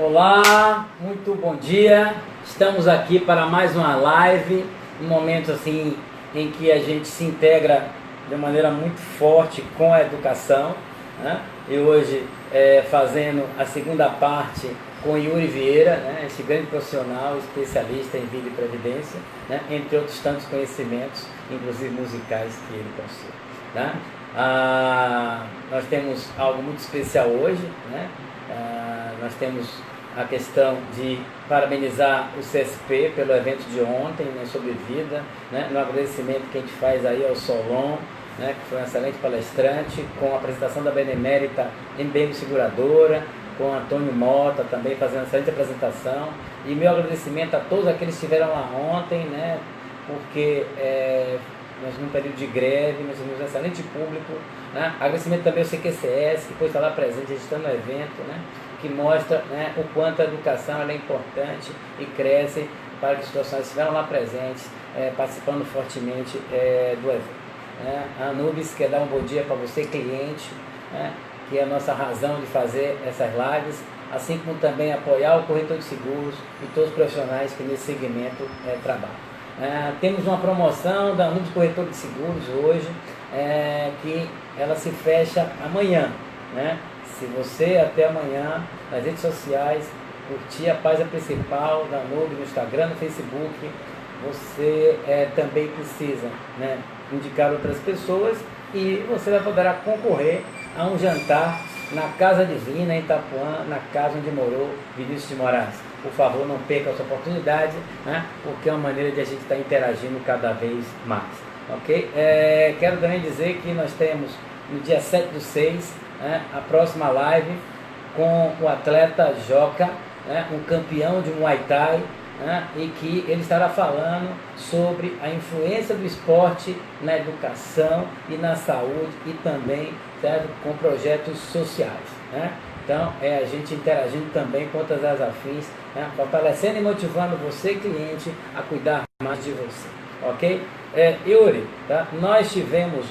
Olá, muito bom dia. Estamos aqui para mais uma live, um momento assim em que a gente se integra de maneira muito forte com a educação, né? E hoje fazendo a segunda parte com Yuri Vieira, né? Esse grande profissional, especialista em vida e previdência, né? Entre outros tantos conhecimentos, inclusive musicais, que ele possui, né? Nós temos algo muito especial hoje, né? Nós temos a questão de parabenizar o CSP pelo evento de ontem, né, sobre vida, né, no agradecimento que a gente faz aí ao Solon, né, que foi um excelente palestrante, com a apresentação da Benemérita MBM Seguradora, com Antônio Mota também fazendo uma excelente apresentação, e meu agradecimento a todos aqueles que estiveram lá ontem, né, porque nós num período de greve, nós temos um excelente público, né? Agradecimento também ao CQCS, que pôde estar lá presente, registrando o evento, né? Que mostra, né, o quanto a educação ela é importante e cresce para que os profissionais estiveram lá presentes, participando fortemente do evento. Né? A Anubis quer dar um bom dia para você, cliente, né, que é a nossa razão de fazer essas lives, assim como também apoiar o corretor de seguros e todos os profissionais que nesse segmento trabalham. Temos uma promoção da Anubis Corretor de Seguros hoje, que ela se fecha amanhã, né? Se você até amanhã nas redes sociais curtir a página principal da Anubis no Instagram, no Facebook, você também precisa, né, indicar outras pessoas e você vai poder concorrer a um jantar na Casa Divina, em Itapuã, na casa onde morou Vinícius de Moraes. Por favor, não perca essa oportunidade, né? Porque é uma maneira de a gente estar interagindo cada vez mais. Ok? Quero também dizer que nós temos no dia 7/6, né, a próxima live com o atleta Joca, né, um campeão de Muay Thai, né, e que ele estará falando sobre a influência do esporte na educação e na saúde e também, certo, com projetos sociais, né? Então, a gente interagindo também com outras áreas afins, né, fortalecendo e motivando você, cliente, a cuidar mais de você, ok? Yuri, tá? Nós tivemos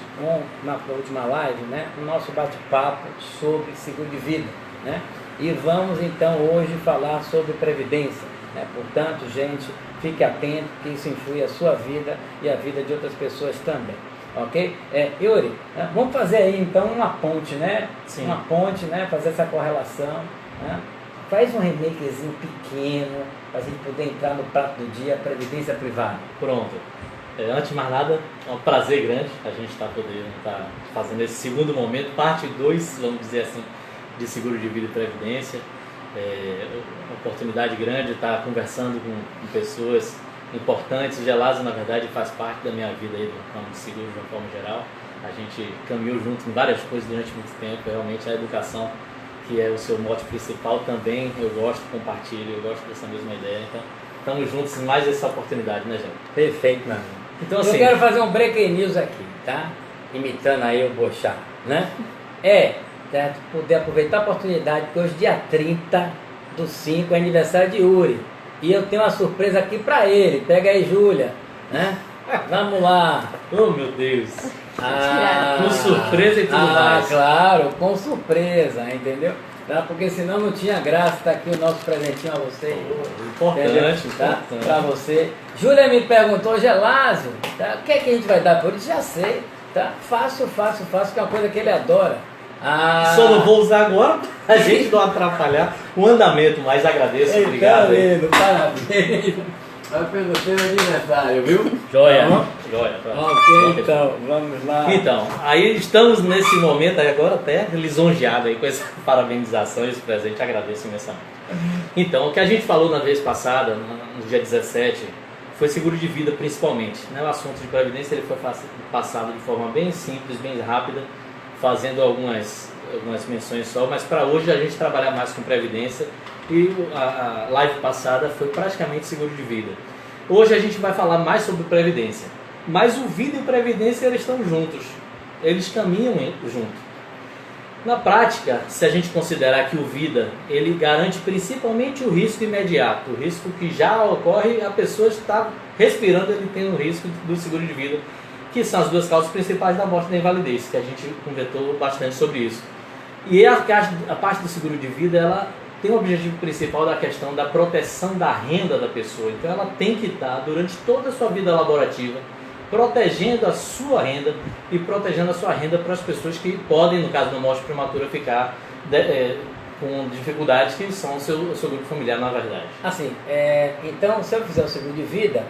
na última live, né, o nosso bate-papo sobre seguro de vida, né? E vamos então hoje falar sobre previdência, né? Portanto, gente, fique atento que isso influi a sua vida e a vida de outras pessoas também. Ok? Yuri, vamos fazer aí então uma ponte, né? Sim. Uma ponte, né? Fazer essa correlação, né? Faz um remakezinho pequeno para a gente poder entrar no prato do dia, previdência privada. Pronto. Antes de mais nada, é um prazer grande a gente estar fazendo esse segundo momento, parte 2, vamos dizer assim, de seguro de vida e previdência. Uma oportunidade grande de estar conversando com pessoas importantes. O Gelasio, na verdade, faz parte da minha vida aí, do ramo de seguro de uma forma geral. A gente caminhou junto em várias coisas durante muito tempo. Realmente a educação, que é o seu mote principal, também eu gosto, compartilho, eu gosto dessa mesma ideia. Então, estamos juntos em mais essa oportunidade, né, gente? Perfeito, meu amigo. Então, assim, eu quero fazer um breaking news aqui, tá? Imitando aí o Bochá, né? Certo? Poder aproveitar a oportunidade, porque hoje, dia 30/5, é aniversário de Yuri. E eu tenho uma surpresa aqui pra ele. Pega aí, Júlia, né? Vamos lá. Oh, meu Deus. Com surpresa e tudo mais. Claro, com surpresa, entendeu? Tá? Porque senão não tinha graça. Tá aqui o nosso presentinho a você. Importante, tá? Pra você. Júlia me perguntou, Gelasio, tá? O que é que a gente vai dar por ele? Já sei, tá? Fácil, que é uma coisa que ele adora. Só não vou usar agora pra gente não atrapalhar o andamento, mas agradeço, então, obrigado. Lindo, parabéns. Vai pelo seu aniversário, viu? Joia, tá joia. Ok, então, vamos lá. Então, aí estamos nesse momento, aí agora até lisonjeado aí com essa parabenização e esse presente, agradeço imensamente. Então, o que a gente falou na vez passada, no dia 17, foi seguro de vida principalmente, né? O assunto de previdência ele foi passado de forma bem simples, bem rápida, fazendo algumas menções só, mas para hoje a gente trabalhar mais com previdência e a live passada foi praticamente seguro de vida. Hoje a gente vai falar mais sobre previdência, mas o vida e previdência eles estão juntos, eles caminham juntos. Na prática, se a gente considerar que o vida ele garante principalmente o risco imediato, o risco que já ocorre, a pessoa está respirando, ele tem um risco do seguro de vida, que são as duas causas principais da morte e da invalidez, que a gente conversou bastante sobre isso. E a parte do seguro de vida, ela tem o objetivo principal da questão da proteção da renda da pessoa. Então ela tem que estar, durante toda a sua vida laborativa, protegendo a sua renda e protegendo a sua renda para as pessoas que podem, no caso da morte prematura, ficar com dificuldades que são o seu grupo familiar, na verdade. Assim, então, se eu fizer o seguro de vida,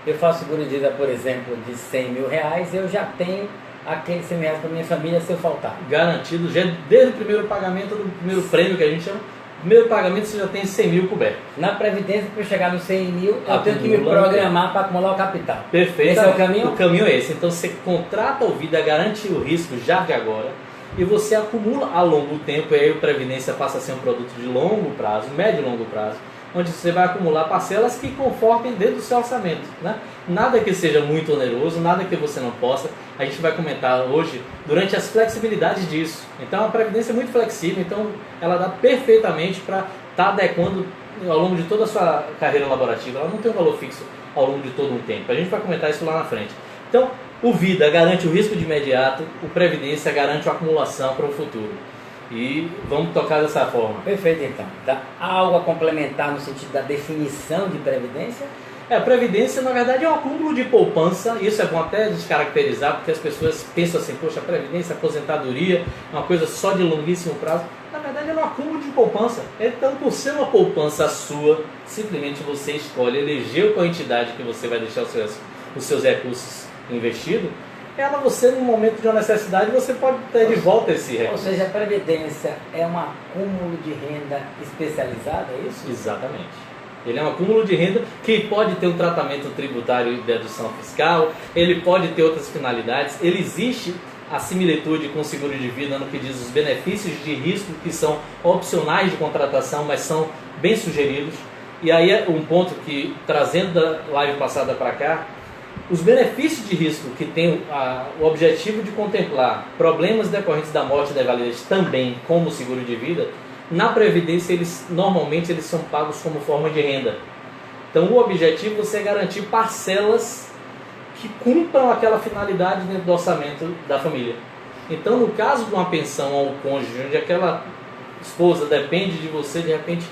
eu faço seguro de vida, por exemplo, de 100 mil reais, eu já tenho aqueles 100 reais para minha família se eu faltar. Garantido, já desde o primeiro pagamento, do primeiro prêmio que a gente chama, primeiro pagamento você já tem 100 mil coberto. Na Previdência, para eu chegar nos 100 mil, eu tenho que me programar para acumular o capital. Perfeito. Esse é o caminho? O caminho é esse. Então você contrata o Vida, garante o risco já de agora e você acumula a longo tempo. E aí a Previdência passa a ser um produto de longo prazo, médio e longo prazo, onde você vai acumular parcelas que confortem dentro do seu orçamento, né? Nada que seja muito oneroso, nada que você não possa. A gente vai comentar hoje durante as flexibilidades disso. Então a Previdência é muito flexível, então ela dá perfeitamente para estar adequando ao longo de toda a sua carreira laborativa. Ela não tem um valor fixo ao longo de todo um tempo. A gente vai comentar isso lá na frente. Então o Vida garante o risco de imediato, o Previdência garante a acumulação para o futuro. E vamos tocar dessa forma. Perfeito, então. Há algo a complementar no sentido da definição de Previdência? A Previdência, na verdade, é um acúmulo de poupança. Isso é bom até descaracterizar, porque as pessoas pensam assim, poxa, Previdência, aposentadoria, uma coisa só de longuíssimo prazo. Na verdade, é um acúmulo de poupança. Então, por ser uma poupança sua, simplesmente você escolhe, elegeu qual entidade que você vai deixar os seus recursos investidos. Você, no momento de uma necessidade, você pode ter de volta esse recurso. Ou seja, a Previdência é um acúmulo de renda especializada, é isso? Exatamente. Ele é um acúmulo de renda que pode ter um tratamento tributário e dedução fiscal, ele pode ter outras finalidades, ele existe a similitude com o seguro de vida no que diz os benefícios de risco que são opcionais de contratação, mas são bem sugeridos. E aí é um ponto que, trazendo da live passada para cá, os benefícios de risco que tem o objetivo de contemplar problemas decorrentes da morte e da invalidez também como seguro de vida, na Previdência normalmente eles são pagos como forma de renda. Então o objetivo é garantir parcelas que cumpram aquela finalidade dentro do orçamento da família. Então no caso de uma pensão ao cônjuge, onde aquela esposa depende de você de repente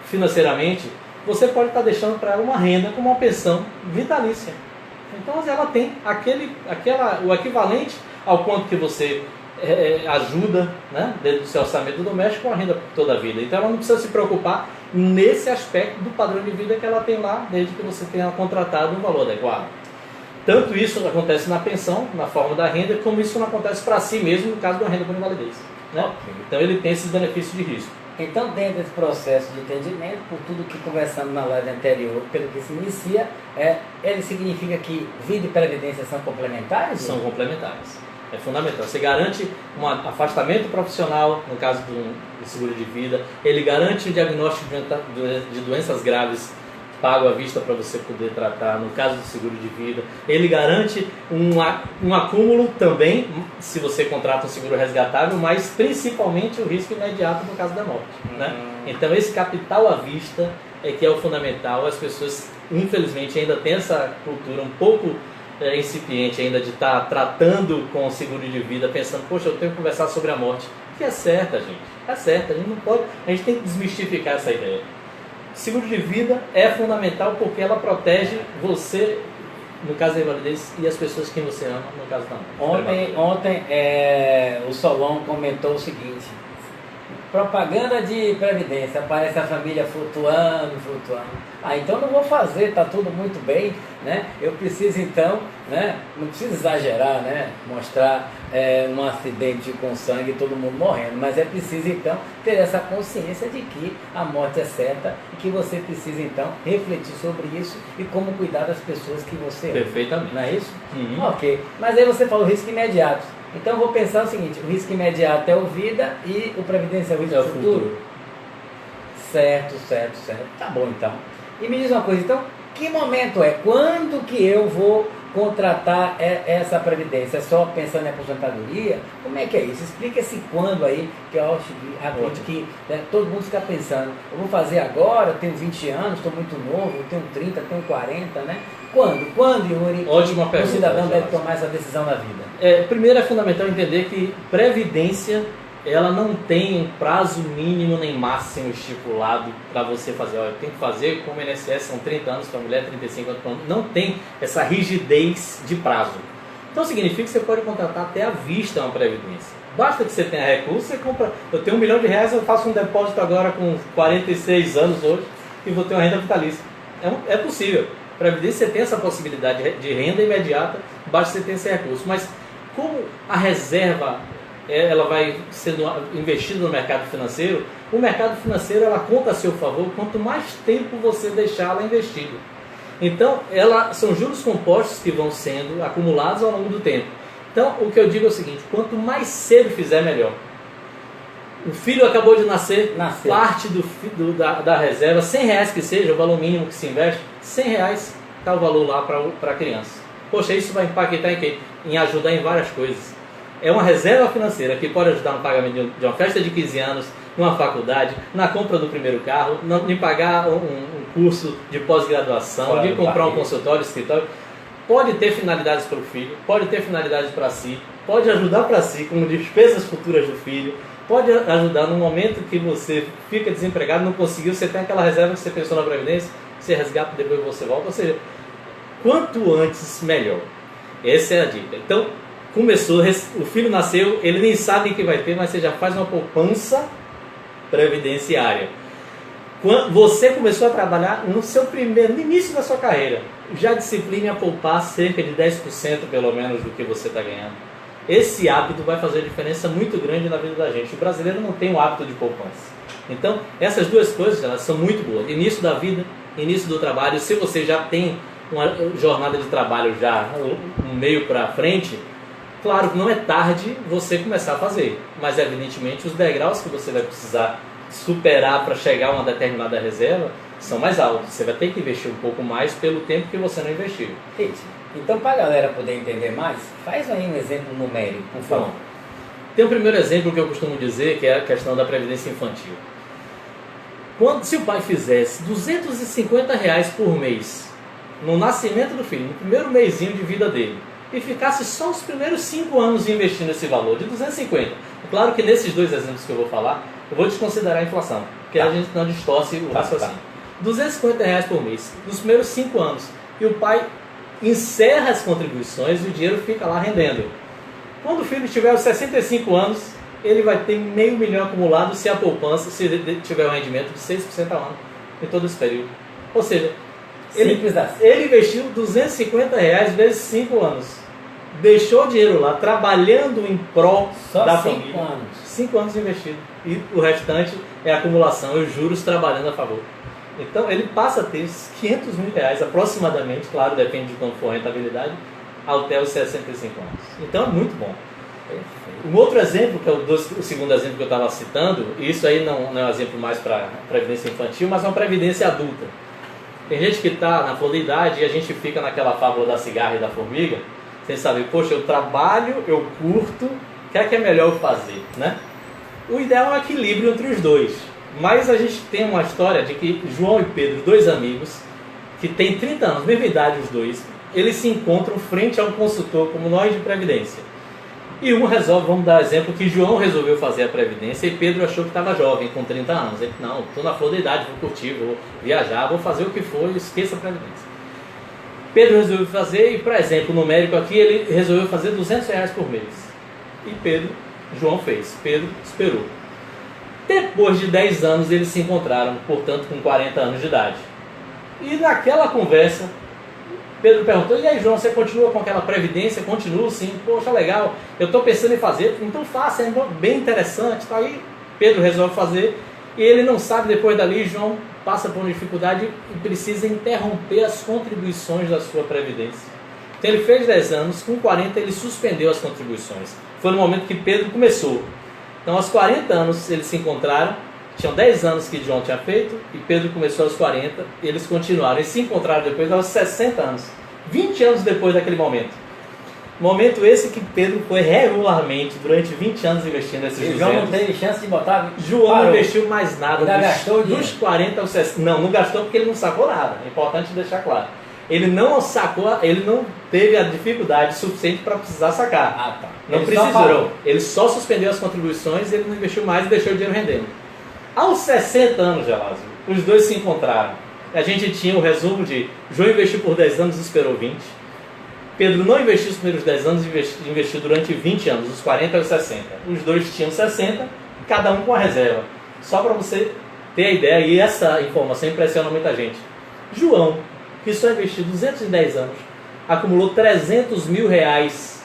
financeiramente, você pode estar deixando para ela uma renda como uma pensão vitalícia. Então ela tem o equivalente ao quanto que você ajuda, né, dentro do seu orçamento doméstico com a renda toda a vida. Então ela não precisa se preocupar nesse aspecto do padrão de vida que ela tem lá, desde que você tenha contratado um valor adequado. Tanto isso acontece na pensão, na forma da renda, como isso não acontece para si mesmo no caso de uma renda por invalidez, né? Okay. Então ele tem esses benefícios de risco. Então, dentro desse processo de entendimento, por tudo que conversamos na live anterior, pelo que se inicia, ele significa que vida e previdência são complementares? São complementares. É fundamental. Você garante um afastamento profissional, no caso do seguro de vida. Ele garante o diagnóstico de doenças graves pago à vista para você poder tratar, no caso do seguro de vida. Ele garante um acúmulo também, se você contrata um seguro resgatável, mas principalmente o risco imediato no caso da morte, né? Então esse capital à vista é que é o fundamental. As pessoas, infelizmente, ainda têm essa cultura um pouco incipiente ainda de estar tratando com o seguro de vida, pensando, poxa, eu tenho que conversar sobre a morte. Que é certa, gente. É certa. A gente não pode, a gente tem que desmistificar essa ideia. Seguro de vida é fundamental porque ela protege você, no caso da invalidez, e as pessoas que você ama, no caso da morte. Ontem o Solon comentou o seguinte: propaganda de previdência, aparece a família flutuando. Então não vou fazer, tá tudo muito bem, né? Eu preciso então, né? Não preciso exagerar, né? Mostrar um acidente com sangue e todo mundo morrendo, mas é preciso então ter essa consciência de que a morte é certa e que você precisa então refletir sobre isso e como cuidar das pessoas que você ama. Perfeitamente. Não é isso? Uhum. Ok. Mas aí você falou risco imediato. Então eu vou pensar o seguinte: o risco imediato é o vida e o previdência é o risco futuro. Certo. Tá bom então. E me diz uma coisa, então, que momento é? Quando que eu vou contratar essa previdência? É só pensando em aposentadoria? Como é que é isso? Explica esse quando aí, que eu acho que todo mundo fica pensando, eu vou fazer agora, eu tenho 20 anos, estou muito novo, eu tenho 30, tenho 40, né? Quando, Yuri, Ótima pergunta, o cidadão deve tomar essa decisão na vida? Primeiro é fundamental entender que previdência ela não tem um prazo mínimo nem máximo estipulado para você fazer. Olha, tem que fazer como o INSS, são 30 anos para a mulher, 35 anos para o homem. Não tem essa rigidez de prazo. Então significa que você pode contratar até à vista uma previdência. Basta que você tenha recurso, você compra. Eu tenho R$1 milhão, eu faço um depósito agora com 46 anos hoje e vou ter uma renda vitalícia. É possível. Previdência, você tem essa possibilidade de renda imediata, basta você ter esse recurso. Mas como a reserva ela vai sendo investida no mercado financeiro, o mercado financeiro ela conta a seu favor quanto mais tempo você deixá-la investida. Então, são juros compostos que vão sendo acumulados ao longo do tempo. Então, o que eu digo é o seguinte, quanto mais cedo fizer, melhor. O filho acabou de nascer. Parte da reserva, R$100 que seja, o valor mínimo que se investe, R$100 está o valor lá para a criança. Poxa, isso vai impactar em quê? Em ajudar em várias coisas. É uma reserva financeira que pode ajudar no pagamento de uma festa de 15 anos, numa faculdade, na compra do primeiro carro, em pagar um curso de pós-graduação, de comprar um consultório, escritório. Pode ter finalidades para o filho, pode ter finalidades para si, pode ajudar para si como despesas futuras do filho, pode ajudar no momento que você fica desempregado, não conseguiu, você tem aquela reserva que você pensou na Previdência, você resgata, depois você volta. Ou seja, quanto antes, melhor. Essa é a dica. Então, começou, o filho nasceu, ele nem sabe o que vai ter, mas você já faz uma poupança previdenciária. Quando você começou a trabalhar no início da sua carreira, já discipline a poupar cerca de 10% pelo menos do que você está ganhando. Esse hábito vai fazer diferença muito grande na vida da gente. O brasileiro não tem o hábito de poupança. Então, essas duas coisas elas são muito boas. Início da vida, início do trabalho. Se você já tem uma jornada de trabalho já um meio para frente, claro que não é tarde você começar a fazer, mas evidentemente os degraus que você vai precisar superar para chegar a uma determinada reserva são mais altos. Você vai ter que investir um pouco mais pelo tempo que você não investiu. Então, para a galera poder entender mais, faz aí um exemplo numérico, por favor. Tem um primeiro exemplo que eu costumo dizer, que é a questão da previdência infantil. Se o pai fizesse R$250 por mês no nascimento do filho, no primeiro mêsinho de vida dele, e ficasse só os primeiros 5 anos investindo esse valor de 250. Claro que nesses dois exemplos que eu vou falar, eu vou desconsiderar a inflação, porque a gente não distorce o raciocínio. R$250 por mês, nos primeiros 5 anos, e o pai encerra as contribuições e o dinheiro fica lá rendendo. Quando o filho tiver os 65 anos, ele vai ter R$500 mil acumulado se a poupança, se tiver um rendimento de 6% ao ano, em todo esse período. Ou seja, ele investiu R$250 vezes 5 anos. Deixou o dinheiro lá, trabalhando em prol da família. 5 anos investido. E o restante é acumulação e os juros trabalhando a favor. Então ele passa a ter R$500 mil aproximadamente, claro, depende de como for a rentabilidade, até os 65 anos. Então é muito bom. Um outro exemplo, que é o segundo exemplo que eu estava citando, e isso aí não é um exemplo mais para previdência infantil, mas é uma previdência adulta. Tem gente que está na flor da idade e a gente fica naquela fábula da cigarra e da formiga, sem saber, poxa, eu trabalho, eu curto, o que é melhor eu fazer, né? O ideal é um equilíbrio entre os dois. Mas a gente tem uma história de que João e Pedro, dois amigos, que têm 30 anos, mesma idade os dois, eles se encontram frente a um consultor como nós de previdência. E um resolve, vamos dar exemplo, que João resolveu fazer a previdência e Pedro achou que estava jovem, com 30 anos. Ele, não, estou na flor da idade, vou curtir, vou viajar, vou fazer o que for, esqueça a previdência. Pedro resolveu fazer, e para exemplo numérico aqui, ele resolveu fazer R$200 por mês. E João fez, Pedro esperou. Depois de 10 anos eles se encontraram, portanto com 40 anos de idade. E naquela conversa, Pedro perguntou, e aí João, você continua com aquela previdência? Continuo sim, poxa legal, eu estou pensando em fazer, então faça, é bem interessante. Tá? Aí Pedro resolve fazer, e ele não sabe, depois dali João passa por uma dificuldade e precisa interromper as contribuições da sua previdência. Então ele fez 10 anos, com 40 ele suspendeu as contribuições. Foi no momento que Pedro começou. Então aos 40 anos eles se encontraram, tinham 10 anos que João tinha feito, e Pedro começou aos 40, e eles continuaram, e se encontraram depois aos 60 anos, 20 anos depois daquele momento. Momento esse que Pedro foi regularmente, durante 20 anos, investindo nesses 200. João não teve chance de botar... João não investiu mais nada. Ainda gastou dos 40 aos 60. Não gastou porque ele não sacou nada. É importante deixar claro. Ele não sacou, ele não teve a dificuldade suficiente para precisar sacar. Ah, tá. Não Ele precisou. Ele só suspendeu as contribuições, ele não investiu mais e deixou o dinheiro rendendo. Aos 60 anos, Gelásio, os dois se encontraram. A gente tinha o resumo de João investiu por 10 anos e esperou 20. Pedro não investiu os primeiros 10 anos e investiu durante 20 anos, os 40 e os 60. Os dois tinham 60, cada um com a reserva. Só para você ter a ideia, e essa informação impressiona muita gente. João, que só investiu 210 anos, acumulou 300 mil reais.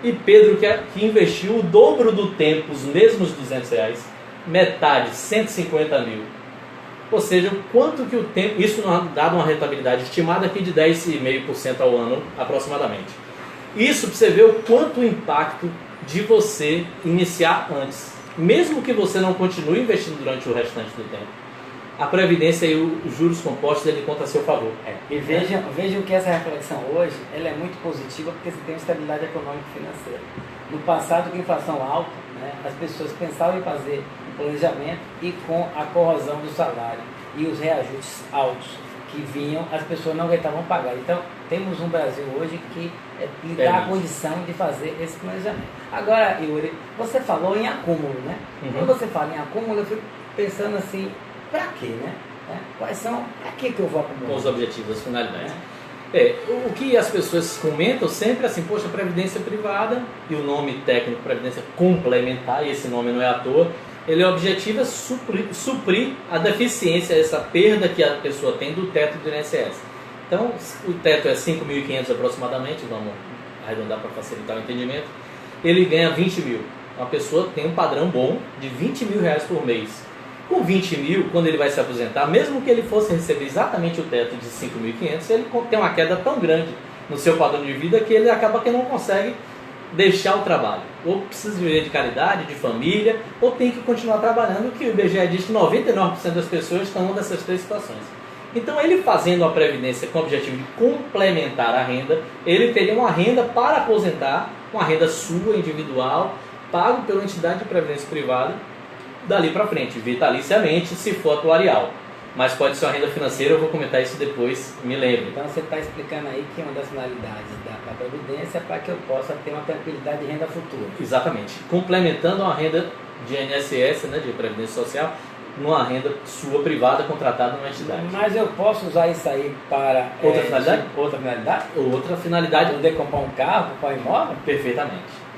E Pedro, que investiu o dobro do tempo, os mesmos 200 reais, metade, 150 mil. Ou seja, o quanto que o tempo, isso dá uma rentabilidade estimada aqui de 10,5% ao ano, aproximadamente. Isso para você ver o quanto o impacto de você iniciar antes. Mesmo que você não continue investindo durante o restante do tempo, a Previdência e os juros compostos, ele conta a seu favor. E vejam que essa reflexão hoje ela é muito positiva porque você tem estabilidade econômica e financeira. No passado, com a inflação alta, né, as pessoas pensavam em fazer um planejamento e com a corrosão do salário e os reajustes altos que vinham, as pessoas não aguentavam pagar. Então, temos um Brasil hoje que lhe dá a condição de fazer esse planejamento. Agora, Yuri, você falou em acúmulo, né? Quando você fala em acúmulo, eu fico pensando assim, para quê, né? Quais são, para que eu vou acumular? Com os objetivos, as finalidades. O que as pessoas comentam sempre assim, poxa, Previdência Privada, e o nome técnico Previdência Complementar, e esse nome não é à toa, ele objetiva suprir a deficiência, essa perda que a pessoa tem do teto do INSS. Então, o teto é 5.500 aproximadamente, vamos arredondar para facilitar o entendimento, ele ganha 20 mil. Uma pessoa tem um padrão bom de 20 mil reais por mês. Com 20 mil, quando ele vai se aposentar, mesmo que ele fosse receber exatamente o teto de 5.500, ele tem uma queda tão grande no seu padrão de vida que ele acaba que não consegue deixar o trabalho. Ou precisa viver de caridade, de família, ou tem que continuar trabalhando, que o IBGE diz que 99% das pessoas estão numa dessas três situações. Então, ele fazendo a Previdência com o objetivo de complementar a renda, ele teria uma renda para aposentar, uma renda sua, individual, pago pela entidade de previdência privada, dali para frente, vitaliciamente, se for atuarial. Mas pode ser uma renda financeira, eu vou comentar isso depois, me lembro. Então você está explicando aí que uma das finalidades da Previdência é para que eu possa ter uma tranquilidade de renda futura. Exatamente. Complementando uma renda de INSS, né, de Previdência Social, numa renda sua privada contratada numa entidade. Mas eu posso usar isso aí para... Outra finalidade? Outra finalidade? Outra finalidade. Poder comprar um carro, comprar um imóvel? Perfeitamente.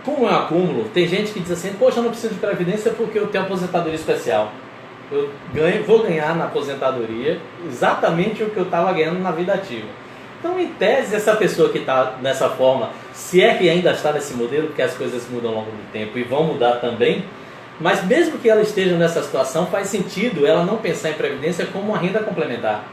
Como é um acúmulo, tem gente que diz assim, poxa, eu não preciso de Previdência porque eu tenho aposentadoria especial. Eu vou ganhar na aposentadoria exatamente o que eu estava ganhando na vida ativa. Então, em tese, essa pessoa que está nessa forma, se é que ainda está nesse modelo, porque as coisas mudam ao longo do tempo e vão mudar também, mas mesmo que ela esteja nessa situação, faz sentido ela não pensar em Previdência como uma renda complementar.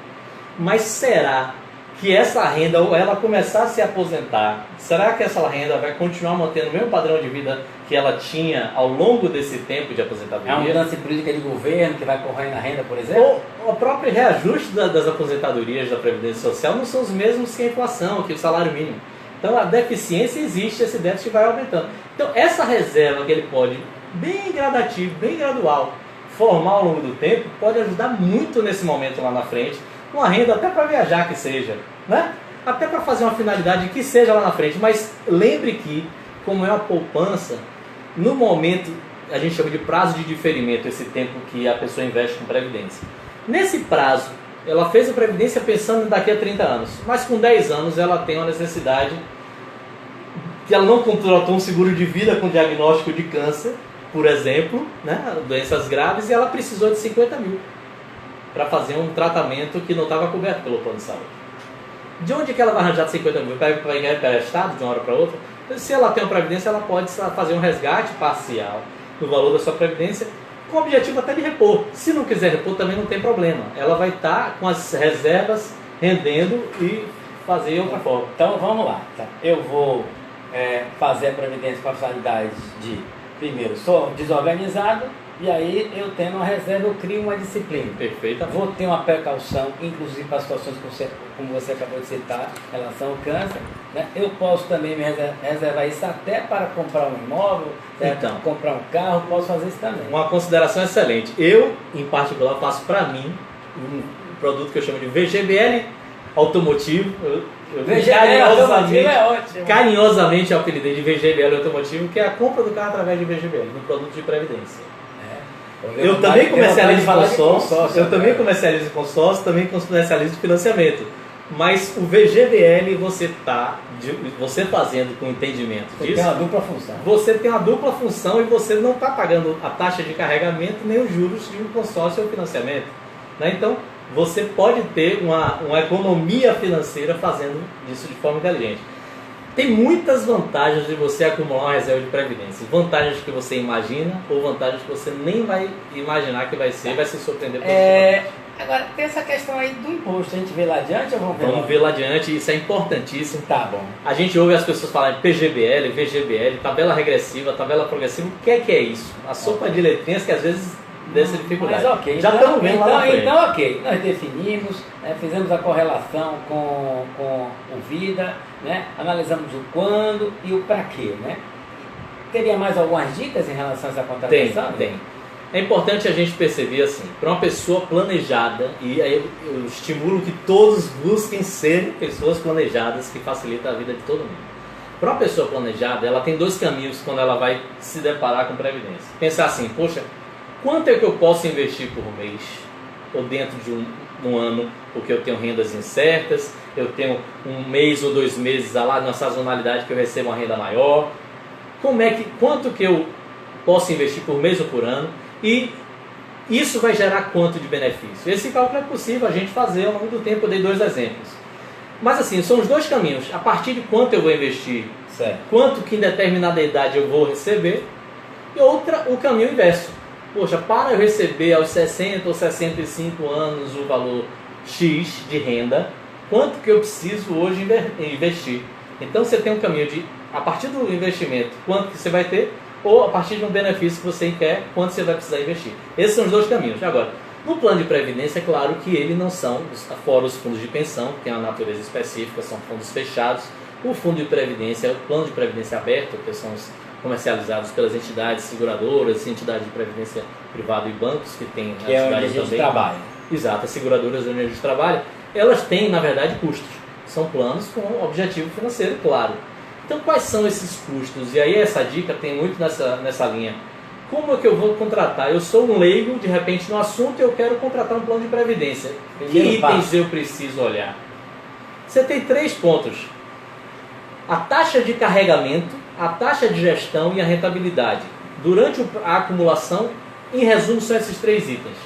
Mas será que essa renda, ou ela começar a se aposentar, será que essa renda vai continuar mantendo o mesmo padrão de vida que ela tinha ao longo desse tempo de aposentadoria? É uma mudança de política de governo que vai correr na renda, por exemplo? Ou o próprio reajuste das aposentadorias da Previdência Social não são os mesmos que a inflação, que o salário mínimo. Então a deficiência existe, esse déficit vai aumentando. Então essa reserva que ele pode, bem gradativo, bem gradual, formar ao longo do tempo, pode ajudar muito nesse momento lá na frente, uma renda até para viajar que seja, né? Até para fazer uma finalidade que seja lá na frente, mas lembre que, como é uma poupança, no momento, a gente chama de prazo de diferimento, esse tempo que a pessoa investe com Previdência. Nesse prazo, ela fez a Previdência pensando daqui a 30 anos, mas com 10 anos ela tem uma necessidade que ela não contratou um seguro de vida com diagnóstico de câncer, por exemplo, né? Doenças graves, e ela precisou de 50 mil para fazer um tratamento que não estava coberto pelo plano de saúde. De onde que ela vai arranjar 50 mil? Vai ganhar emprestado de uma hora para outra? Se ela tem uma previdência, ela pode fazer um resgate parcial no valor da sua previdência, com o objetivo até de repor. Se não quiser repor, também não tem problema. Ela vai estar com as reservas rendendo e fazer outra forma. Então vamos lá. Eu vou fazer a previdência com a finalidade de, primeiro, sou desorganizado, e aí eu tendo uma reserva, eu crio uma disciplina. Perfeitamente. Vou ter uma precaução, inclusive para situações como você acabou de citar, em relação ao câncer. Né? Eu posso também me reservar isso até para comprar um imóvel, então, comprar um carro, posso fazer isso também. Uma consideração excelente. Eu, em particular, faço para mim um produto que eu chamo de VGBL automotivo. VGBL automotivo é ótimo. Carinhosamente eu apelidei de VGBL automotivo, que é a compra do carro através de VGBL, no produto de previdência. Eu também comercializo consórcio, eu também comercializo consórcio, também comercializo financiamento. Mas o VGBL você fazendo com entendimento disso, tem uma dupla função. Você tem uma dupla função e você não está pagando a taxa de carregamento nem os juros de um consórcio ou financiamento. Né? Então, você pode ter uma economia financeira fazendo isso de forma inteligente. Tem muitas vantagens de você acumular uma reserva de previdência. Vantagens que você imagina ou vantagens que você nem vai imaginar que vai ser, vai se surpreender positivamente. Agora, tem essa questão aí do imposto. A gente vê lá adiante ou vamos ver lá adiante? Isso é importantíssimo. Tá bom. A gente ouve as pessoas falarem PGBL, VGBL, tabela regressiva, tabela progressiva. O que é isso? A sopa de letrinhas que às vezes dessa dificuldade. Mas ok, já estamos vendo lá na frente. Então ok, nós definimos, né, fizemos a correlação com o vida, né, analisamos o quando e o para quê, né? Teria mais algumas dicas em relação a essa contratação? Tem. É importante a gente perceber assim, para uma pessoa planejada, e aí eu estimulo que todos busquem ser pessoas planejadas, que facilita a vida de todo mundo. Para uma pessoa planejada, ela tem dois caminhos quando ela vai se deparar com previdência. Pensar assim, poxa, quanto é que eu posso investir por mês? Ou dentro de um ano, porque eu tenho rendas incertas, eu tenho um mês ou 2 meses lá na sazonalidade que eu recebo uma renda maior. Quanto que eu posso investir por mês ou por ano? E isso vai gerar quanto de benefício? Esse cálculo é possível a gente fazer ao longo do tempo. Eu dei 2 exemplos. Mas assim, são os 2 caminhos. A partir de quanto eu vou investir, certo, quanto que em determinada idade eu vou receber, e o caminho inverso. Poxa, para eu receber aos 60 ou 65 anos o valor X de renda, quanto que eu preciso hoje investir? Então você tem um caminho de, a partir do investimento, quanto que você vai ter, ou a partir de um benefício que você quer, quanto você vai precisar investir. Esses são os 2 caminhos. Agora, no plano de previdência, é claro que ele não são, fora os fundos de pensão, que tem uma natureza específica, são fundos fechados. O fundo de previdência, o plano de previdência aberto, que são os comercializados pelas entidades seguradoras, entidades de previdência privada e bancos, que tem que é onde a gente trabalha. Exato, as seguradoras onde a gente trabalha, elas têm, na verdade, custos. São planos com objetivo financeiro, claro. Então, quais são esses custos? E aí essa dica tem muito nessa linha. Como é que eu vou contratar? Eu sou um leigo, de repente, no assunto, e eu quero contratar um plano de previdência. Que itens eu preciso olhar? Você tem 3 pontos. A taxa de carregamento, a taxa de gestão e a rentabilidade. Durante a acumulação, em resumo, são esses 3 itens.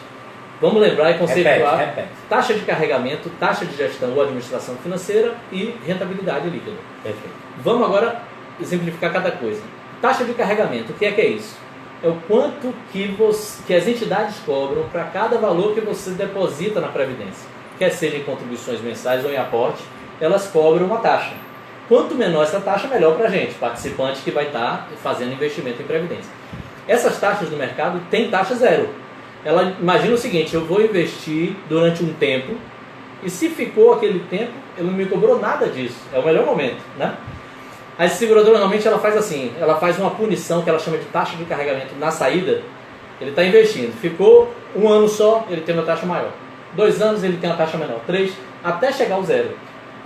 Vamos lembrar e conceituar. Repete. Taxa de carregamento, taxa de gestão ou administração financeira e rentabilidade líquida. Perfeito. Vamos agora exemplificar cada coisa. Taxa de carregamento, o que é isso? É o quanto que as entidades cobram para cada valor que você deposita na Previdência. Quer seja em contribuições mensais ou em aporte, elas cobram uma taxa. Quanto menor essa taxa, melhor para a gente, participante que vai estar fazendo investimento em Previdência. Essas taxas do mercado têm taxa zero. Ela imagina o seguinte, eu vou investir durante um tempo e se ficou aquele tempo, ele não me cobrou nada disso. É o melhor momento, né? A seguradora normalmente ela faz assim, ela faz uma punição que ela chama de taxa de carregamento na saída. Ele está investindo, ficou 1 ano só, ele tem uma taxa maior. 2 anos ele tem uma taxa menor, 3, até chegar ao 0.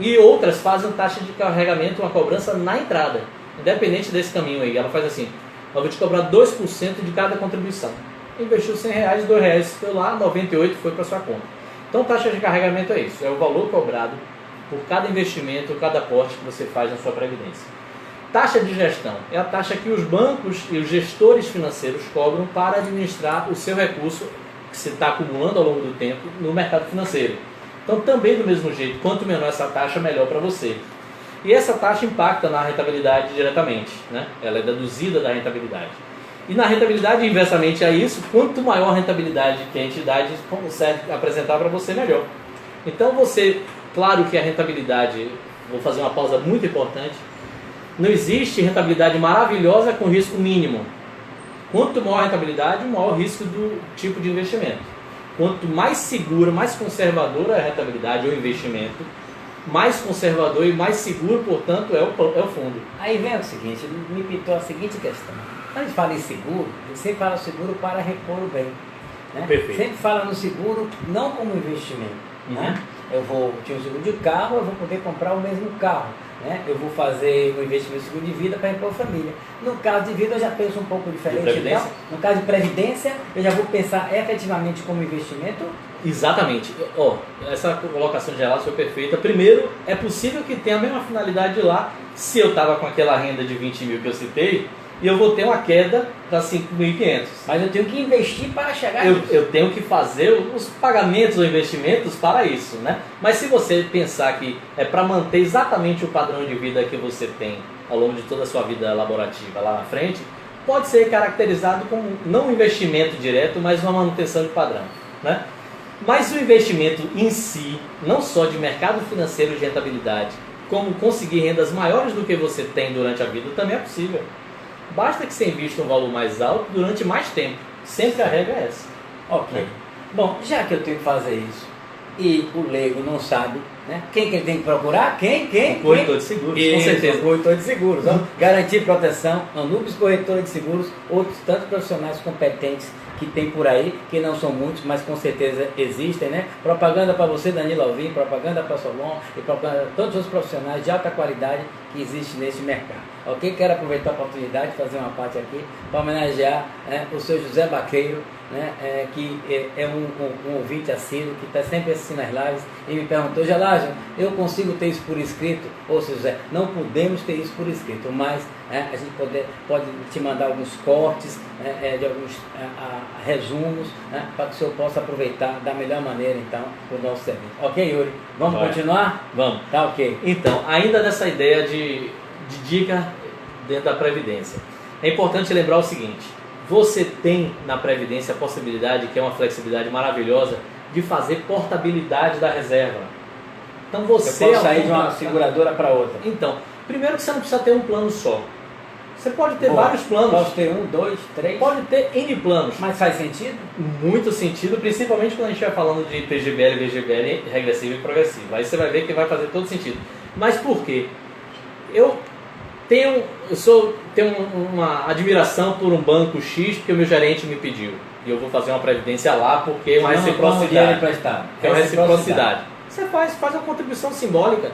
E outras fazem taxa de carregamento, uma cobrança na entrada. Independente desse caminho aí, ela faz assim, eu vou te cobrar 2% de cada contribuição. Investiu R$100, R$2 foi lá, 98 foi para sua conta. Então taxa de carregamento é isso, é o valor cobrado por cada investimento, cada aporte que você faz na sua previdência. Taxa de gestão é a taxa que os bancos e os gestores financeiros cobram para administrar o seu recurso que se está acumulando ao longo do tempo no mercado financeiro. Então também do mesmo jeito, quanto menor essa taxa, melhor para você. E essa taxa impacta na rentabilidade diretamente, né? Ela é deduzida da rentabilidade. E na rentabilidade, inversamente a isso, quanto maior a rentabilidade que a entidade consegue apresentar para você, melhor. Então você, claro que a rentabilidade, vou fazer uma pausa muito importante, não existe rentabilidade maravilhosa com risco mínimo. Quanto maior a rentabilidade, maior o risco do tipo de investimento. Quanto mais segura, mais conservadora a rentabilidade ou investimento, mais conservador e mais seguro, portanto, é o fundo. Aí vem o seguinte, me pintou a seguinte questão. Quando a gente fala em seguro, eu sempre falo seguro para repor o bem. Né? Perfeito. Sempre fala no seguro não como investimento. Né? tinha um seguro de carro, eu vou poder comprar o mesmo carro. Né? Eu vou fazer um investimento em seguro de vida para repor a família. No caso de vida eu já penso um pouco diferente. Então, no caso de previdência, eu já vou pensar efetivamente como investimento. Exatamente. Essa colocação de relato foi perfeita. Primeiro, é possível que tenha a mesma finalidade lá se eu estava com aquela renda de 20 mil que eu citei, e eu vou ter uma queda para 5.500. Mas eu tenho que investir para chegar nisso. Eu tenho que fazer os pagamentos ou investimentos para isso, né? Mas se você pensar que é para manter exatamente o padrão de vida que você tem ao longo de toda a sua vida laborativa lá na frente, pode ser caracterizado como não um investimento direto, mas uma manutenção de padrão, né? Mas o investimento em si, não só de mercado financeiro de rentabilidade, como conseguir rendas maiores do que você tem durante a vida, também é possível. Basta que você invista um valor mais alto durante mais tempo. Sempre a regra é essa. Ok. Bom, já que eu tenho que fazer isso e o leigo não sabe, né? Quem que ele tem que procurar? Quem? O corretor de seguros, com certeza. O corretor de seguros. Garantir proteção, Anubis Corretora de Seguros, outros tantos profissionais competentes que tem por aí, que não são muitos, mas com certeza existem, né? Propaganda para você, Danilo Alvim, propaganda para Solon e propaganda para todos os profissionais de alta qualidade que existem nesse mercado. Ok? Quero aproveitar a oportunidade de fazer uma parte aqui para homenagear o seu José Baqueiro, né? Que é um ouvinte assíduo, que está sempre assistindo as lives e me perguntou: Gelágio, eu consigo ter isso por escrito? Ou seja, José, não podemos ter isso por escrito, mas a gente pode te mandar alguns cortes, de alguns resumos, né, para que o senhor possa aproveitar da melhor maneira, então, o nosso serviço. Ok, Yuri? Vamos continuar? Vamos. Tá ok. Então, ainda dessa ideia de dica dentro da Previdência, é importante lembrar o seguinte: você tem na Previdência a possibilidade, que é uma flexibilidade maravilhosa, de fazer portabilidade da reserva. Então você pode sair de uma seguradora para outra. Então, primeiro que você não precisa ter um plano só. Você pode ter vários planos. Pode ter 1, 2, 3. Pode ter N planos. Mas faz sentido? Muito sentido, principalmente quando a gente vai falando de PGBL, VGBL, regressivo e progressivo. Aí você vai ver que vai fazer todo sentido. Mas por quê? Eu tenho uma admiração por um banco X, porque o meu gerente me pediu. E eu vou fazer uma previdência lá porque é uma reciprocidade. É uma reciprocidade. Você faz uma contribuição simbólica.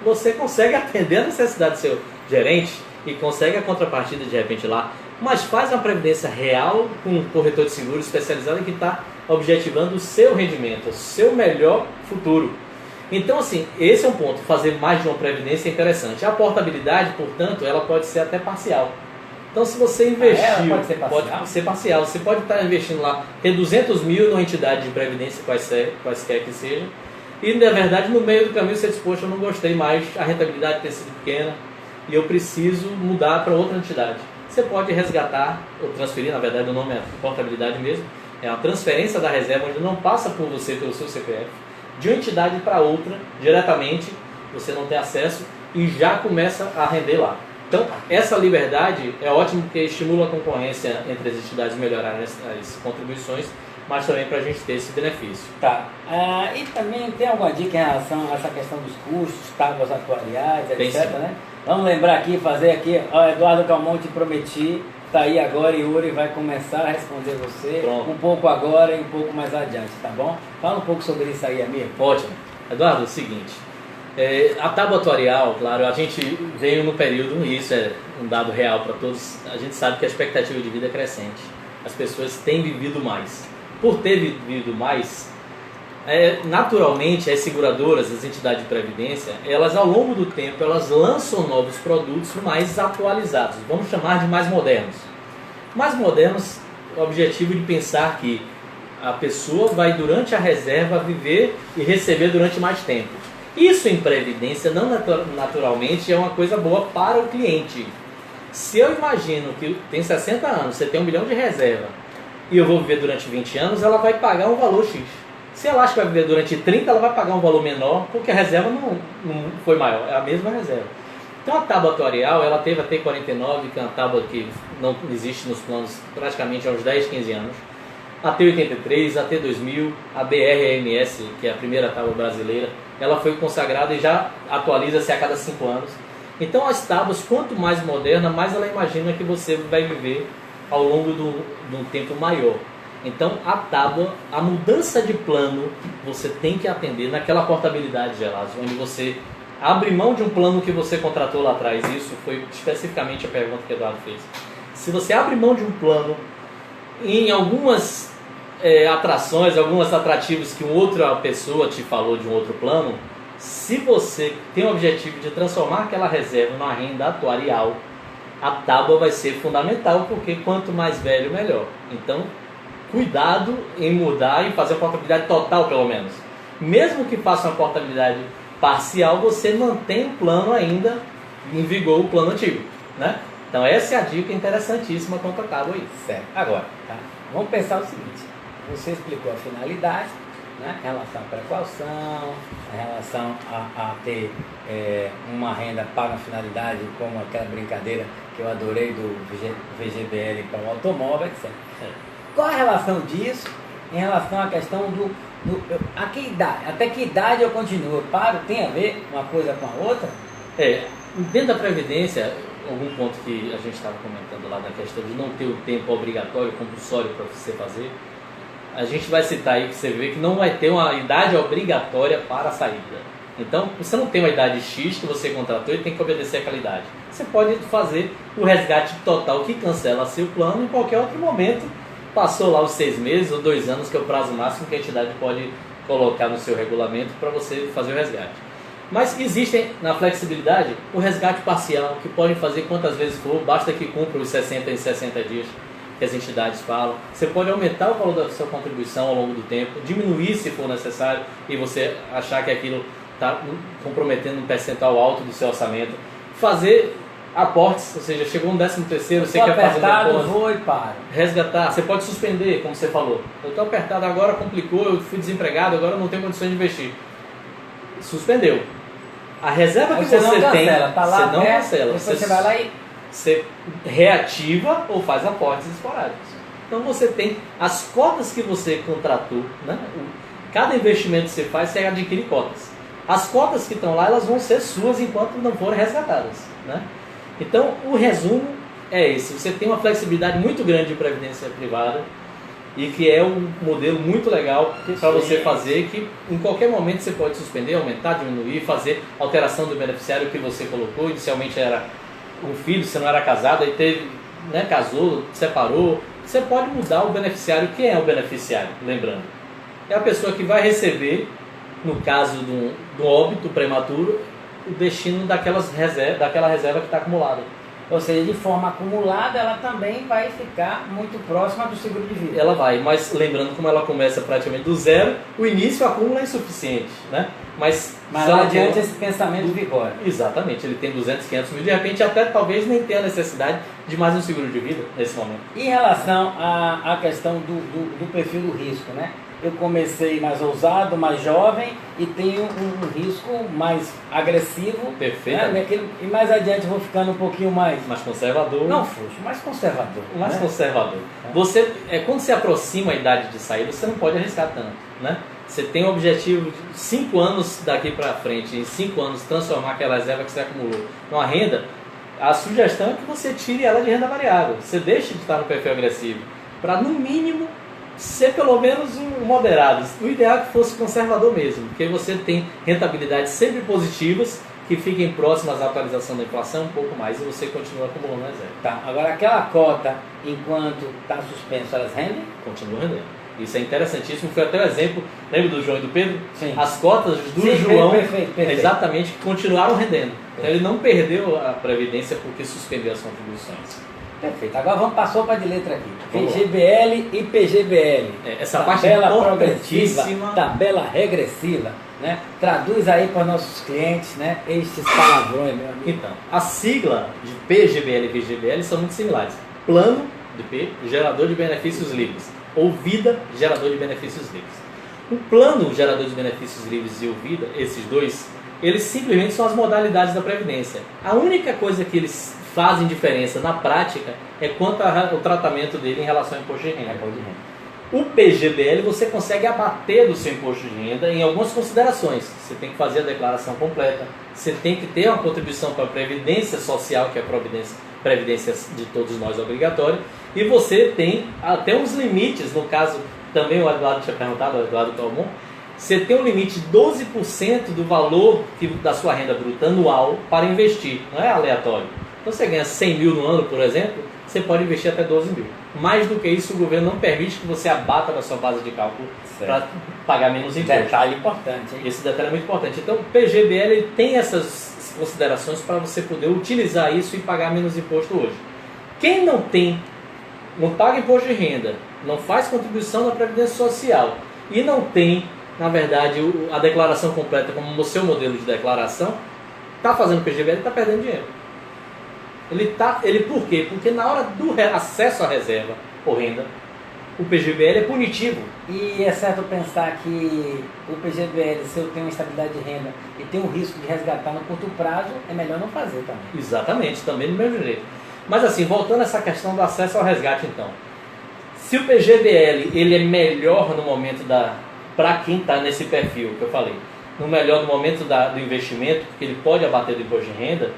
Você consegue atender a necessidade do seu gerente e consegue a contrapartida de repente lá, mas faz uma previdência real com um corretor de seguros especializado que está objetivando o seu rendimento, o seu melhor futuro. Então, assim, esse é um ponto. Fazer mais de uma previdência é interessante. A portabilidade, portanto, ela pode ser até parcial. Então, se você investiu, pode ser parcial. Você pode estar investindo lá, ter 200 mil numa entidade de previdência, quaisquer que seja, e, na verdade, no meio do caminho você diz: poxa, eu não gostei mais, a rentabilidade tem sido pequena, e eu preciso mudar para outra entidade. Você pode resgatar, ou transferir, na verdade o nome é portabilidade mesmo, é uma transferência da reserva onde não passa por você, pelo seu CPF, de uma entidade para outra, diretamente, você não tem acesso e já começa a render lá. Então, essa liberdade é ótimo porque estimula a concorrência entre as entidades melhorarem as contribuições, mas também para a gente ter esse benefício. Tá. E também tem alguma dica em relação a essa questão dos custos, tábuas atuariais, etc, né? Vamos lembrar aqui, fazer aqui, Eduardo Calmonte, prometi, está aí agora, e Yuri vai começar a responder você. Pronto. Um pouco agora e um pouco mais adiante, tá bom? Fala um pouco sobre isso aí, amigo. Ótimo. Eduardo, é o seguinte, a tábua atuarial, claro, a gente veio no período, e isso é um dado real para todos, a gente sabe que a expectativa de vida é crescente. As pessoas têm vivido mais. Por ter vivido mais, naturalmente as seguradoras, as entidades de previdência, elas ao longo do tempo elas lançam novos produtos mais atualizados, vamos chamar de mais modernos. Mais modernos, o objetivo de pensar que a pessoa vai durante a reserva viver e receber durante mais tempo. Isso em previdência não naturalmente é uma coisa boa para o cliente. Se eu imagino que tem 60 anos, você tem 1 milhão de reserva e eu vou viver durante 20 anos, ela vai pagar um valor X. Se ela acha que vai viver durante 30, ela vai pagar um valor menor, porque a reserva não foi maior, é a mesma reserva. Então a tábua atuarial, ela teve a T49, que é uma tábua que não existe nos planos praticamente há uns 10, 15 anos. A T83, a T2000, a BRAMS, que é a primeira tábua brasileira, ela foi consagrada e já atualiza-se a cada 5 anos. Então as tábuas, quanto mais moderna, mais ela imagina que você vai viver ao longo de um tempo maior. Então, a tábua, a mudança de plano, você tem que atender naquela portabilidade, Gelásio, onde você abre mão de um plano que você contratou lá atrás. Isso foi especificamente a pergunta que o Eduardo fez. Se você abre mão de um plano em algumas atrações, alguns atrativos que outra pessoa te falou de um outro plano, se você tem o objetivo de transformar aquela reserva numa renda atuarial, a tábua vai ser fundamental, porque quanto mais velho, melhor. Então, cuidado em mudar e fazer a portabilidade total, pelo menos. Mesmo que faça uma portabilidade parcial, você mantém o plano ainda em vigor, o plano antigo, né? Então essa é a dica interessantíssima quanto a tábua aí. Certo. Agora, tá? Vamos pensar o seguinte. Você explicou a finalidade, né, em relação à precaução, em relação a ter uma renda para uma finalidade, como aquela brincadeira que eu adorei do VGBL para o automóvel, etc. Qual a relação disso em relação à questão a que idade, até que idade eu continuo? Eu paro, tem a ver uma coisa com a outra? Dentro da Previdência, algum ponto que a gente estava comentando lá na questão de não ter o tempo obrigatório, compulsório para você fazer, a gente vai citar aí que você vê que não vai ter uma idade obrigatória para a saída. Então, você não tem uma idade X que você contratou e tem que obedecer aquela idade. Você pode fazer o resgate total que cancela seu plano em qualquer outro momento. Passou lá os 6 meses ou 2 anos, que é o prazo máximo que a entidade pode colocar no seu regulamento para você fazer o resgate. Mas existe na flexibilidade o resgate parcial, que pode fazer quantas vezes for, basta que cumpra os 60 em 60 dias que as entidades falam. Você pode aumentar o valor da sua contribuição ao longo do tempo, diminuir se for necessário e você achar que aquilo está comprometendo um percentual alto do seu orçamento. Fazer aportes, ou seja, chegou um 13º, você quer fazer um apertado, vou e paro. Resgatar, você pode suspender, como você falou. Eu estou apertado agora, complicou, eu fui desempregado, agora não tenho condições de investir. Suspendeu. A reserva que você tem, tá lá, você não cancela. Você vai lá e você reativa ou faz aportes esporádicos. Então você tem as cotas que você contratou, né? Cada investimento que você faz, você adquire cotas. As cotas que estão lá, elas vão ser suas enquanto não forem resgatadas, né? Então o resumo é esse: você tem uma flexibilidade muito grande de previdência privada e que é um modelo muito legal para você fazer, que em qualquer momento você pode suspender, aumentar, diminuir, fazer alteração do beneficiário que você colocou. Inicialmente era um filho, você não era casado, aí teve, né, casou, separou. Você pode mudar o beneficiário. Quem é o beneficiário? Lembrando, é a pessoa que vai receber, no caso do óbito prematuro, o destino daquela reserva que está acumulada. Ou seja, de forma acumulada, ela também vai ficar muito próxima do seguro de vida. Ela vai, mas lembrando, como ela começa praticamente do zero, o início acúmulo é insuficiente, né? Mas lá adiante esse pensamento vigora. Exatamente, ele tem 200, 500 mil, de repente até talvez nem tenha necessidade de mais um seguro de vida nesse momento. Em relação à questão do perfil do risco, né? Eu comecei mais ousado, mais jovem e tenho um risco mais agressivo. Perfeito. Né? E mais adiante vou ficando um pouquinho mais conservador. Não frouxo, mais conservador. Mais conservador. Você, quando se aproxima a idade de saída, você não pode arriscar tanto, né? Você tem o objetivo de 5 anos daqui para frente, em 5 anos, transformar aquela reserva que você acumulou numa renda. A sugestão é que você tire ela de renda variável. Você deixe de estar no perfil agressivo, para no mínimo ser pelo menos um moderado. O ideal é que fosse conservador mesmo, porque você tem rentabilidades sempre positivas, que fiquem próximas à atualização da inflação um pouco mais, e você continua acumulando reserva. Tá, agora aquela cota, enquanto está suspenso, elas rendem? Continua rendendo. Isso é interessantíssimo. Foi até o exemplo, lembra do João e do Pedro? Sim. As cotas do João, perfeito. Exatamente, continuaram rendendo. Então ele não perdeu a Previdência porque suspendeu as contribuições. Perfeito. Agora vamos para a sopa de letra aqui. VGBL e PGBL. Essa parte é progressiva, tabela regressiva, né? Traduz aí para nossos clientes, né, estes palavrões, meu amigo. Então, a sigla de PGBL e VGBL são muito similares. Plano de P, gerador de benefícios livres. Ou vida, gerador de benefícios livres. O plano gerador de benefícios livres e o vida, esses dois, eles simplesmente são as modalidades da Previdência. A única coisa que eles fazem diferença na prática é quanto ao tratamento dele em relação ao imposto de renda. O PGBL você consegue abater do seu imposto de renda em algumas considerações. Você tem que fazer a declaração completa, você tem que ter uma contribuição para a Previdência Social, que é a previdência de todos nós obrigatória, e você tem até uns limites, no caso, também o Eduardo tinha perguntado, o Eduardo Calmon, você tem um limite de 12% do valor da sua renda bruta anual para investir, não é aleatório. Então você ganha 100 mil no ano, por exemplo, você pode investir até 12 mil. Mais do que isso, o governo não permite que você abata da sua base de cálculo para pagar menos imposto. Detalhe importante, hein? Esse detalhe é muito importante. Então o PGBL ele tem essas considerações para você poder utilizar isso e pagar menos imposto hoje. Quem não paga imposto de renda, não faz contribuição na Previdência Social e não tem, na verdade, a declaração completa como o seu modelo de declaração, está fazendo PGBL e está perdendo dinheiro. Por quê? Porque na hora do acesso à reserva ou renda, o PGBL é punitivo. E é certo pensar que o PGBL, se eu tenho uma estabilidade de renda e tenho o risco de resgatar no curto prazo, é melhor não fazer também. Exatamente, também do mesmo jeito. Mas assim, voltando a essa questão do acesso ao resgate então. Se o PGBL ele é melhor no momento para quem está nesse perfil que eu falei, no momento do investimento, porque ele pode abater do imposto de renda,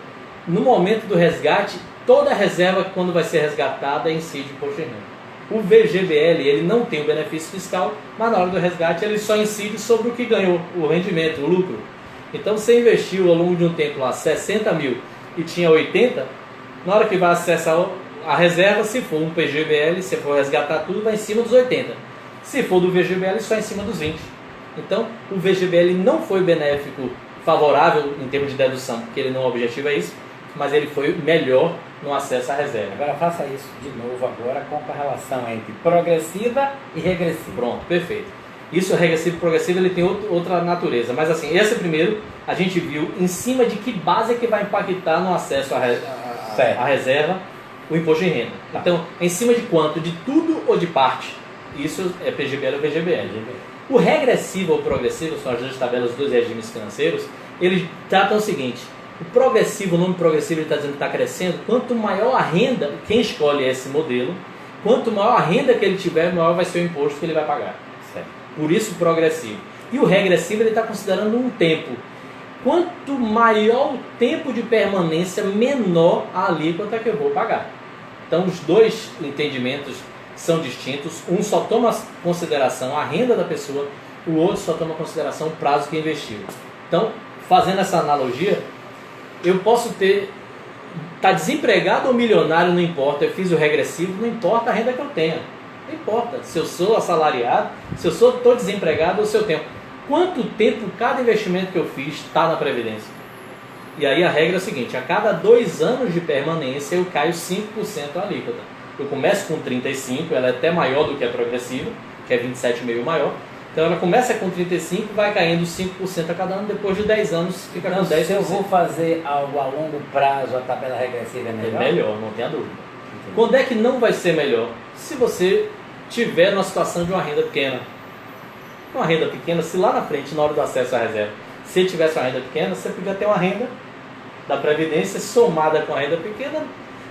no momento do resgate, toda a reserva quando vai ser resgatada incide imposto de renda. O VGBL ele não tem o benefício fiscal, mas na hora do resgate ele só incide sobre o que ganhou, o rendimento, o lucro. Então você investiu ao longo de um tempo lá 60 mil e tinha 80, na hora que vai acessar a reserva, se for um PGBL, se for resgatar tudo, vai em cima dos 80. Se for do VGBL, só em cima dos 20. Então o VGBL não foi benéfico, favorável em termos de dedução, porque ele não objetivo é isso, mas ele foi melhor no acesso à reserva. Agora faça isso de novo agora com a relação entre progressiva e regressiva. Pronto, perfeito. Isso regressivo e progressivo ele tem outra natureza, mas assim, esse primeiro a gente viu em cima de que base é que vai impactar no acesso à reserva o imposto de renda. Tá. Então, em cima de quanto? De tudo ou de parte? Isso é PGBL ou VGBL. O regressivo ou progressivo, são as duas tabelas dos dois regimes financeiros, eles tratam o seguinte: o progressivo, o nome progressivo, ele está dizendo que está crescendo. Quanto maior a renda, quem escolhe esse modelo, quanto maior a renda que ele tiver, maior vai ser o imposto que ele vai pagar. Certo. Por isso progressivo. E o regressivo, ele está considerando um tempo. Quanto maior o tempo de permanência, menor a alíquota que eu vou pagar. Então os dois entendimentos são distintos. Um só toma em consideração a renda da pessoa, o outro só toma em consideração o prazo que investiu. Então, fazendo essa analogia, eu posso estar desempregado ou milionário, não importa, eu fiz o regressivo, não importa a renda que eu tenha. Não importa se eu sou assalariado, se eu estou desempregado ou se eu tenho. Quanto tempo cada investimento que eu fiz está na Previdência? E aí a regra é a seguinte: a cada 2 anos de permanência eu caio 5% a alíquota. Eu começo com 35%, ela é até maior do que a progressiva, que é 27,5% maior. Então ela começa com 35%, vai caindo 5% a cada ano, depois de 10 anos fica com 10%. Se eu vou fazer algo a longo prazo, a tabela regressiva é melhor? É melhor, não tenha dúvida. Entendi. Quando é que não vai ser melhor? Se você tiver numa situação de uma renda pequena. Uma renda pequena, se lá na frente, na hora do acesso à reserva, se tivesse uma renda pequena, você podia ter uma renda da Previdência somada com a renda pequena,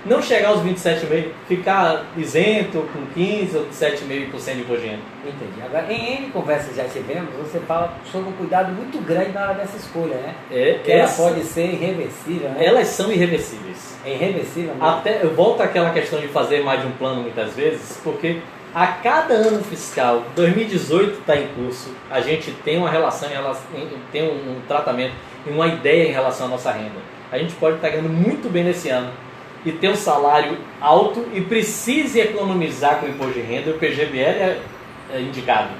não chegar aos 27,5%, ficar isento com 15% ou 7,5% de imposto de renda. Entendi. Agora, em N conversas que já tivemos, você fala sobre um cuidado muito grande na hora dessa escolha, né? Que ela pode ser irreversível, né? Elas são irreversíveis. É irreversível mesmo? Eu volto àquela questão de fazer mais de um plano muitas vezes, porque a cada ano fiscal, 2018 está em curso, a gente tem uma relação, tem um tratamento e uma ideia em relação à nossa renda. A gente pode estar ganhando muito bem nesse ano e ter um salário alto e precise economizar com o imposto de renda, o PGBL é indicado.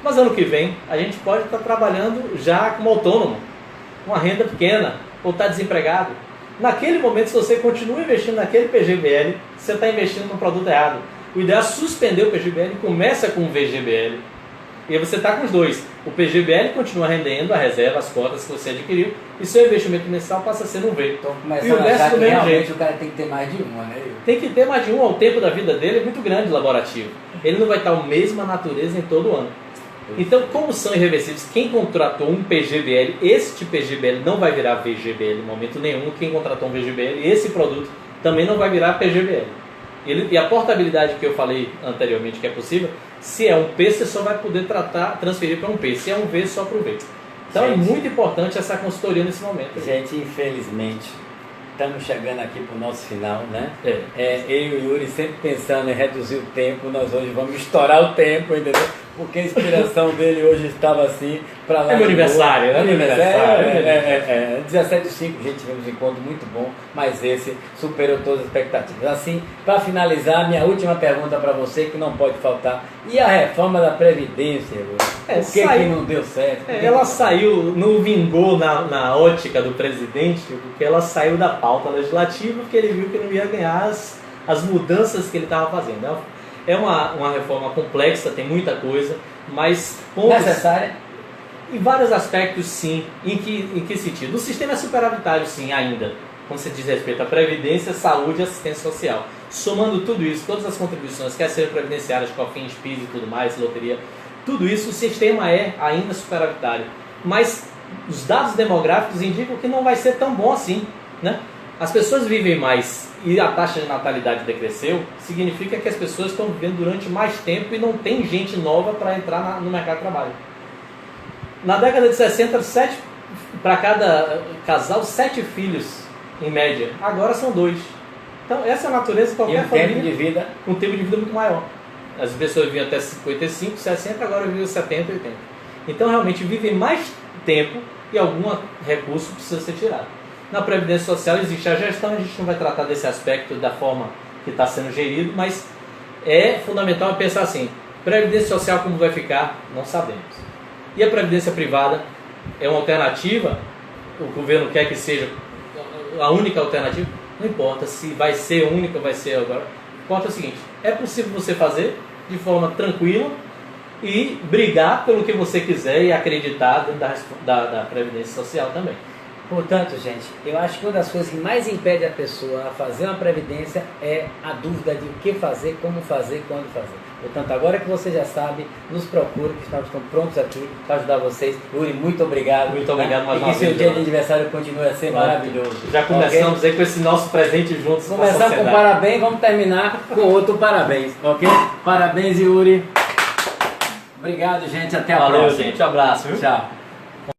Mas ano que vem a gente pode estar trabalhando já como autônomo, com uma renda pequena, ou estar desempregado. Naquele momento, se você continua investindo naquele PGBL, você está investindo no produto errado. O ideal é suspender o PGBL e começa com o VGBL. E aí você está com os dois. O PGBL continua rendendo a reserva, as cotas que você adquiriu, e seu investimento mensal passa a ser no V. Então, e o resto do mesmo jeito. O cara tem que ter mais de uma, né? Tem que ter mais de uma. O tempo da vida dele é muito grande, laborativo. Ele não vai estar a mesma natureza em todo ano. Então, como são irreversíveis, quem contratou um PGBL, este PGBL não vai virar VGBL em momento nenhum. Quem contratou um VGBL, esse produto também não vai virar PGBL. E a portabilidade que eu falei anteriormente que é possível, se é um P, você só vai poder transferir para um P. Se é um V, só para o V. Então é muito importante essa consultoria nesse momento. Gente, infelizmente, estamos chegando aqui para o nosso final, né? Eu e o Yuri sempre pensando em reduzir o tempo, nós hoje vamos estourar o tempo, entendeu? Porque a inspiração dele hoje estava assim, para lá. É meu aniversário, né? Aniversário. 17/5, gente, tivemos um encontro muito bom, mas esse superou todas as expectativas. Assim, para finalizar, minha última pergunta para você, que não pode faltar: e a reforma da Previdência, Yuri? Por que não deu certo? Ela saiu, não vingou na ótica do presidente, porque ela saiu da pauta legislativa, porque ele viu que não ia ganhar as mudanças que ele estava fazendo. É uma reforma complexa, tem muita coisa, mas necessária? Em vários aspectos, sim. Em que sentido? O sistema é superavitário, sim, ainda, quando se diz respeito à Previdência, Saúde e Assistência Social. Somando tudo isso, todas as contribuições, quer sejam previdenciárias, COFINS, PIS e tudo mais, loteria, tudo isso, o sistema é ainda superavitário. Mas os dados demográficos indicam que não vai ser tão bom assim, né? As pessoas vivem mais e a taxa de natalidade decresceu, significa que as pessoas estão vivendo durante mais tempo e não tem gente nova para entrar no mercado de trabalho. Na década de 60, para cada casal, 7 filhos, em média. Agora são 2. Então, essa é a natureza de qualquer família. Tempo de vida? Um tempo de vida muito maior. As pessoas viviam até 55, 60, agora vivem 70, 80. Então, realmente, vivem mais tempo e algum recurso precisa ser tirado. Na Previdência Social existe a gestão, a gente não vai tratar desse aspecto da forma que está sendo gerido, mas é fundamental pensar assim: Previdência Social como vai ficar, não sabemos. E a Previdência Privada é uma alternativa, o governo quer que seja a única alternativa, não importa se vai ser única ou vai ser agora, importa o seguinte: é possível você fazer de forma tranquila e brigar pelo que você quiser e acreditar dentro da Previdência Social também. Portanto, gente, eu acho que uma das coisas que mais impede a pessoa a fazer uma previdência é a dúvida de o que fazer, como fazer, quando fazer. Portanto, agora que você já sabe, nos procure, que nós estamos prontos aqui para ajudar vocês. Yuri, muito obrigado. Muito obrigado mais uma vez. E que seu dia de aniversário continue a ser maravilhoso. Já começamos aí com esse nosso presente juntos. Começamos com parabéns, vamos terminar com outro parabéns, ok? Parabéns, Yuri. Obrigado, gente. Até a próxima. Valeu, gente. Um abraço. Viu? Tchau.